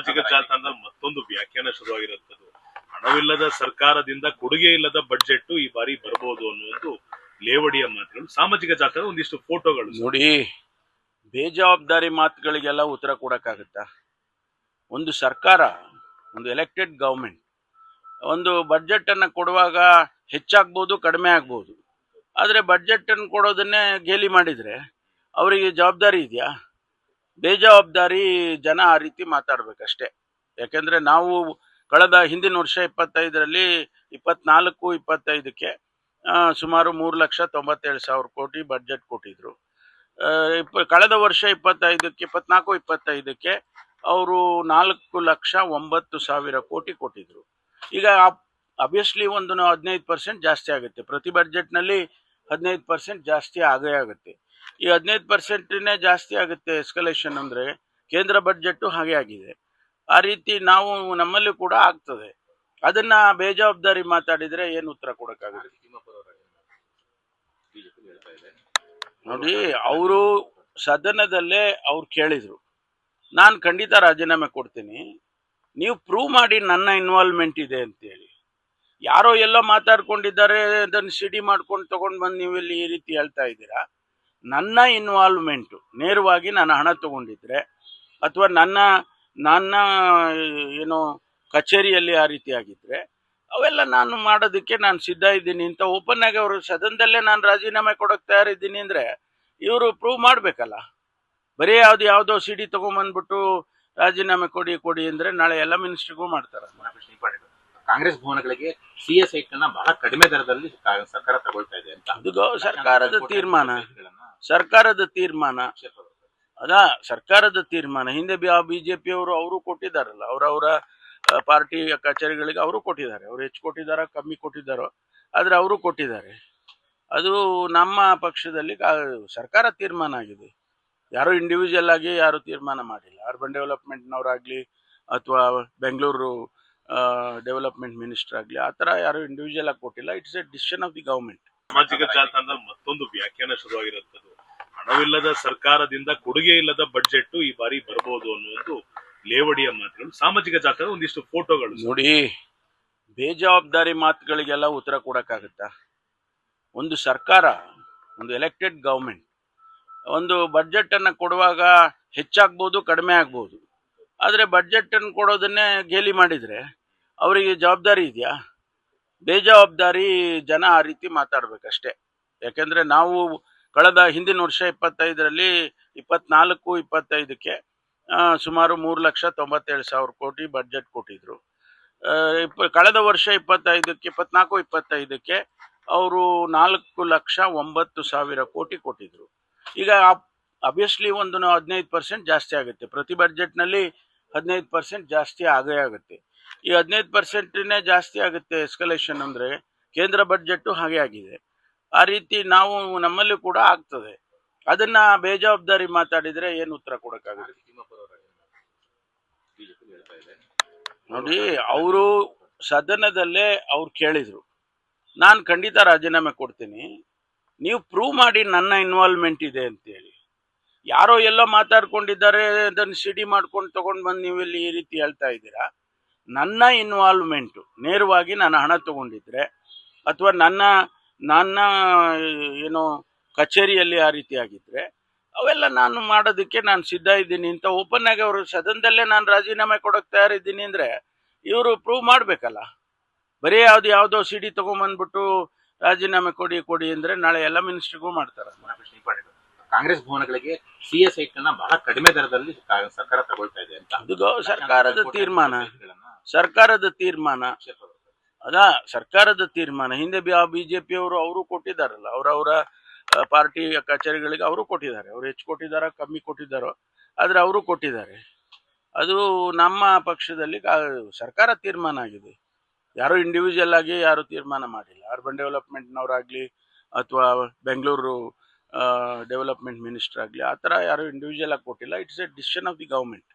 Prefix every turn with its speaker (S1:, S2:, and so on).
S1: ಸಾಮಾಜಿಕ ಜಾಲತಾಣದಲ್ಲಿ ಮತ್ತೊಂದು ವ್ಯಾಖ್ಯಾನ ಶುರುವಾಗಿರುತ್ತದೆ. ಹಣವಿಲ್ಲದ ಸರ್ಕಾರದಿಂದ ಕೊಡುಗೆ ಇಲ್ಲದ ಬಡ್ಜೆಟ್ ಈ ಬಾರಿ ಬರಬಹುದು ಅನ್ನುವುದು ಲೇವಡಿಯ ಮಾತುಗಳು. ಸಾಮಾಜಿಕ ಜಾಲತಾಣ ಒಂದಿಷ್ಟು ಫೋಟೋಗಳು
S2: ನೋಡಿ. ಬೇಜವಾಬ್ದಾರಿ ಮಾತುಗಳಿಗೆಲ್ಲ ಉತ್ತರ ಕೊಡಕ್ಕಾಗತ್ತಾ? ಒಂದು ಸರ್ಕಾರ, ಒಂದು ಎಲೆಕ್ಟೆಡ್ ಗವರ್ಮೆಂಟ್ ಒಂದು ಬಡ್ಜೆಟ್ ಅನ್ನ ಕೊಡುವಾಗ ಹೆಚ್ಚಾಗ್ಬೋದು, ಕಡಿಮೆ ಆಗ್ಬೋದು. ಆದರೆ ಬಡ್ಜೆಟ್ ಅನ್ನು ಕೊಡೋದನ್ನೇ ಗೇಲಿ ಮಾಡಿದ್ರೆ ಅವರಿಗೆ ಜವಾಬ್ದಾರಿ ಇದೆಯಾ? ಬೇಜವಾಬ್ದಾರಿ ಜನ ಆ ರೀತಿ ಮಾತಾಡ್ಬೇಕಷ್ಟೇ. ಯಾಕೆಂದ್ರೆ ನಾವು ಕಳೆದ ಹಿಂದಿನ ವರ್ಷ 25ರಲ್ಲಿ 24-25ಕ್ಕೆ ಸುಮಾರು 3,97,000 ಕೋಟಿ ಬಡ್ಜೆಟ್ ಕೊಟ್ಟಿದ್ರು. ಕಳೆದ ವರ್ಷ 24-25ಕ್ಕೆ ಅವರು 4,09,000 ಕೋಟಿ ಕೊಟ್ಟಿದ್ರು. ಈಗ ಅಬ್ವಿಯಸ್ಲಿ ಒಂದು 15% ಜಾಸ್ತಿ ಆಗುತ್ತೆ. ಪ್ರತಿ ಬಡ್ಜೆಟ್ನಲ್ಲಿ 15% ಜಾಸ್ತಿ ಆಗೇ ಆಗುತ್ತೆ. ಈ 15%ನೇ ಜಾಸ್ತಿ ಆಗುತ್ತೆ ಎಸ್ಕಲೇಷನ್ ಅಂದ್ರೆ. ಕೇಂದ್ರ ಬಡ್ಜೆಟ್ ಹಾಗೆ ಆಗಿದೆ. ಆ ರೀತಿ ನಾವು ನಮ್ಮಲ್ಲಿ ಕೂಡ ಆಗ್ತದೆ. ಅದನ್ನ ಬೇಜವಾಬ್ದಾರಿ ಮಾತಾಡಿದ್ರೆ ಏನು ಉತ್ತರ ಕೊಡಕ್ಕಾಗುತ್ತೆ? ನೋಡಿ, ಅವರು ಸದನದಲ್ಲೇ ಅವ್ರು ಕೇಳಿದ್ರು, ನಾನು ಖಂಡಿತ ರಾಜೀನಾಮೆ ಕೊಡ್ತೀನಿ, ನೀವು ಪ್ರೂವ್ ಮಾಡಿ ನನ್ನ ಇನ್ವಾಲ್ವ್ಮೆಂಟ್ ಇದೆ ಅಂತೇಳಿ. ಯಾರೋ ಎಲ್ಲ ಮಾತಾಡ್ಕೊಂಡಿದ್ದಾರೆ, ಅದನ್ನು ಸಿಡಿ ಮಾಡ್ಕೊಂಡು ತಗೊಂಡು ಬಂದು ನೀವು ಇಲ್ಲಿ ಈ ರೀತಿ ಹೇಳ್ತಾ ಇದ್ದೀರಾ. ನನ್ನ ಇನ್ವಾಲ್ವ್ಮೆಂಟು ನೇರವಾಗಿ ನಾನು ಹಣ ತಗೊಂಡಿದ್ರೆ ಅಥವಾ ನನ್ನ ಏನೋ ಕಚೇರಿಯಲ್ಲಿ ಆ ರೀತಿ ಆಗಿದ್ರೆ ಅವೆಲ್ಲ ನಾನು ಮಾಡೋದಕ್ಕೆ ನಾನು ಸಿದ್ಧ ಇದ್ದೀನಿ ಅಂತ ಓಪನ್ ಆಗಿ ಅವರು ಸದನದಲ್ಲೇ ನಾನು ರಾಜೀನಾಮೆ ಕೊಡೋಕೆ ತಯಾರಿದ್ದೀನಿ ಅಂದ್ರೆ ಇವರು ಪ್ರೂವ್ ಮಾಡಬೇಕಲ್ಲ. ಬರೀ ಯಾವುದೋ ಸಿಡಿ ತಗೊಂಡ್ಬಂದ್ಬಿಟ್ಟು ರಾಜೀನಾಮೆ ಕೊಡಿ ಅಂದ್ರೆ ನಾಳೆ ಎಲ್ಲ ಮಿನಿಸ್ಟ್ರಿಗೂ ಮಾಡ್ತಾರೆ.
S3: ಕಾಂಗ್ರೆಸ್ ಭವನಗಳಿಗೆ ಸಿಎಸ್ ಐಟನ್ನ ಬಹಳ ಕಡಿಮೆ ದರದಲ್ಲಿ ಸರ್ಕಾರ ತಗೊಳ್ತಾ ಇದೆ ಅಂತ.
S2: ಅದು ಸರ್ಕಾರದ ತೀರ್ಮಾನ. ಹಿಂದೆ ಬಿಜೆಪಿಯವರು ಅವರು ಕೊಟ್ಟಿದ್ದಾರಲ್ಲ, ಅವರವರ ಪಾರ್ಟಿ ಕಚೇರಿಗಳಿಗೆ ಅವರು ಕೊಟ್ಟಿದ್ದಾರೆ. ಅವ್ರು ಹೆಚ್ಚು ಕೊಟ್ಟಿದ್ದಾರೋ ಕಮ್ಮಿ ಕೊಟ್ಟಿದ್ದಾರೋ, ಆದ್ರೆ ಅವರು ಕೊಟ್ಟಿದ್ದಾರೆ. ಅದು ನಮ್ಮ ಪಕ್ಷದಲ್ಲಿ ಸರ್ಕಾರ ತೀರ್ಮಾನ ಆಗಿದೆ. ಯಾರು ಇಂಡಿವಿಜುವಲ್ ಆಗಿ ಯಾರು ತೀರ್ಮಾನ ಮಾಡಿಲ್ಲ. ಅರ್ಬನ್ ಡೆವಲಪ್ಮೆಂಟ್ನವರಾಗ್ಲಿ ಅಥವಾ ಬೆಂಗಳೂರು ಡೆವಲಪ್ಮೆಂಟ್ ಮಿನಿಸ್ಟರ್ ಆಗಲಿ ಆ ಥರ ಯಾರು ಇಂಡಿವಿಜುವಲ್ ಆಗಿ ಕೊಟ್ಟಿಲ್ಲ. It's A decision of the government.
S1: ಸಾಮಾಜಿಕ ಜಾಲತಾಣದಲ್ಲಿ ಮತ್ತೊಂದು ವ್ಯಾಖ್ಯಾನ ಶುರುವಾಗಿರುತ್ತದೆ. ಹಣವಿಲ್ಲದ ಸರ್ಕಾರದಿಂದ ಕೊಡುಗೆ ಇಲ್ಲದ ಬಡ್ಜೆಟ್ ಈ ಬಾರಿ ಬರಬಹುದು ಅನ್ನುವುದು ಲೇವಡಿಯ ಮಾತುಗಳು. ಸಾಮಾಜಿಕ ಜಾಲತಾಣ ಒಂದಿಷ್ಟು ಫೋಟೋಗಳು
S2: ನೋಡಿ. ಬೇಜವಾಬ್ದಾರಿ ಮಾತುಗಳಿಗೆಲ್ಲ ಉತ್ತರ ಕೊಡಕ್ಕಾಗತ್ತಾ? ಒಂದು ಸರ್ಕಾರ, ಒಂದು ಎಲೆಕ್ಟೆಡ್ ಗವರ್ಮೆಂಟ್ ಒಂದು ಬಡ್ಜೆಟ್ ಅನ್ನ ಕೊಡುವಾಗ ಹೆಚ್ಚಾಗ್ಬೋದು, ಕಡಿಮೆ ಆಗ್ಬೋದು. ಆದರೆ ಬಡ್ಜೆಟ್ ಅನ್ನು ಕೊಡೋದನ್ನೇ ಗೇಲಿ ಮಾಡಿದ್ರೆ ಅವರಿಗೆ ಜವಾಬ್ದಾರಿ ಇದೆಯಾ? ಬೇಜವಾಬ್ದಾರಿ ಜನ ಆ ರೀತಿ ಮಾತಾಡ್ಬೇಕಷ್ಟೇ. ಯಾಕೆಂದ್ರೆ ನಾವು ಕಳೆದ ಹಿಂದಿನ ವರ್ಷ 25ರಲ್ಲಿ 24-25ಕ್ಕೆ ಸುಮಾರು 3,97,000 ಕೋಟಿ ಬಡ್ಜೆಟ್ ಕೊಟ್ಟಿದ್ರು. ಕಳೆದ ವರ್ಷ 24-25ಕ್ಕೆ ಅವರು 4,09,000 ಕೋಟಿ ಕೊಟ್ಟಿದ್ರು. ಈಗ ಅಬ್ವಿಯಸ್ಲಿ ಒಂದು 15% ಜಾಸ್ತಿ ಆಗುತ್ತೆ. ಪ್ರತಿ ಬಡ್ಜೆಟ್ನಲ್ಲಿ 15% ಜಾಸ್ತಿ ಆಗೇ ಆಗುತ್ತೆ. ಈ 15%ನೇ ಜಾಸ್ತಿ ಆಗುತ್ತೆ ಎಸ್ಕಲೇಷನ್ ಅಂದ್ರೆ. ಕೇಂದ್ರ ಬಡ್ಜೆಟ್ ಹಾಗೆ ಆಗಿದೆ. ಆ ರೀತಿ ನಾವು ನಮ್ಮಲ್ಲಿ ಕೂಡ ಆಗ್ತದೆ. ಅದನ್ನ ಬೇಜವಾಬ್ದಾರಿ ಮಾತಾಡಿದ್ರೆ ಏನು ಉತ್ತರ ಕೊಡಕ್ಕಾಗುತ್ತೆ? ನೋಡಿ, ಅವರು ಸದನದಲ್ಲೇ ಅವ್ರು ಕೇಳಿದ್ರು, ನಾನು ಖಂಡಿತ ರಾಜೀನಾಮೆ ಕೊಡ್ತೀನಿ, ನೀವು ಪ್ರೂವ್ ಮಾಡಿ ನನ್ನ ಇನ್ವಾಲ್ವ್ಮೆಂಟ್ ಇದೆ ಅಂತೇಳಿ. ಯಾರೋ ಎಲ್ಲ ಮಾತಾಡ್ಕೊಂಡಿದ್ದಾರೆ, ಅದನ್ನು ಸಿಡಿ ಮಾಡ್ಕೊಂಡು ತಗೊಂಡು ಬಂದು ನೀವು ಇಲ್ಲಿ ಈ ರೀತಿ ಹೇಳ್ತಾ ಇದ್ದೀರಾ. ನನ್ನ ಇನ್ವಾಲ್ವ್ಮೆಂಟು ನೇರವಾಗಿ ನಾನು ಹಣ ತಗೊಂಡಿದ್ರೆ ಅಥವಾ ನನ್ನ ಏನೋ ಕಚೇರಿಯಲ್ಲಿ ಆ ರೀತಿ ಆಗಿದ್ರೆ ಅವೆಲ್ಲ ನಾನು ಮಾಡೋದಕ್ಕೆ ನಾನು ಸಿದ್ಧ ಇದ್ದೀನಿ ಅಂತ ಓಪನ್ ಆಗಿ ಅವರು ಸದನದಲ್ಲೇ ನಾನು ರಾಜೀನಾಮೆ ಕೊಡೋಕೆ ತಯಾರಿದ್ದೀನಿ ಅಂದ್ರೆ ಇವರು ಪ್ರೂವ್ ಮಾಡಬೇಕಲ್ಲ. ಬರೀ ಯಾವುದೋ ಸಿಡಿ ತಗೊಂಡ್ಬಂದ್ಬಿಟ್ಟು ರಾಜೀನಾಮೆ ಕೊಡಿ ಅಂದ್ರೆ ನಾಳೆ ಎಲ್ಲ ಮಿನಿಸ್ಟ್ರಿಗೂ ಮಾಡ್ತಾರೆ.
S3: ಕಾಂಗ್ರೆಸ್ ಭವನಗಳಿಗೆ ಸಿಎಸ್ ಐಟನ್ನ ಬಹಳ ಕಡಿಮೆ ದರದಲ್ಲಿ ಸರ್ಕಾರ ತಗೊಳ್ತಾ ಇದೆ ಅಂತ.
S2: ಅದು ಸರ್ಕಾರದ ತೀರ್ಮಾನ. ಹಿಂದೆ ಬಿಜೆಪಿಯವರು ಅವರು ಕೊಟ್ಟಿದ್ದಾರಲ್ಲ, ಅವರವರ ಪಾರ್ಟಿ ಕಚೇರಿಗಳಿಗೆ ಅವರು ಕೊಟ್ಟಿದ್ದಾರೆ. ಅವ್ರು ಹೆಚ್ಚು ಕೊಟ್ಟಿದ್ದಾರೋ ಕಮ್ಮಿ ಕೊಟ್ಟಿದ್ದಾರೋ, ಆದ್ರೆ ಅವರು ಕೊಟ್ಟಿದ್ದಾರೆ. ಅದು ನಮ್ಮ ಪಕ್ಷದಲ್ಲಿ ಸರ್ಕಾರ ತೀರ್ಮಾನ ಆಗಿದೆ. ಯಾರು ಇಂಡಿವಿಜುವಲ್ ಆಗಿ ಯಾರು ತೀರ್ಮಾನ ಮಾಡಿಲ್ಲ. ಅರ್ಬನ್ ಡೆವಲಪ್ಮೆಂಟ್ನವರಾಗ್ಲಿ ಅಥವಾ ಬೆಂಗಳೂರು ಡೆವಲಪ್ಮೆಂಟ್ ಮಿನಿಸ್ಟರ್ ಆಗಲಿ ಆ ಥರ ಯಾರು ಇಂಡಿವಿಜುವಲ್ ಆಗಿ ಕೊಟ್ಟಿಲ್ಲ. It's A decision of the government.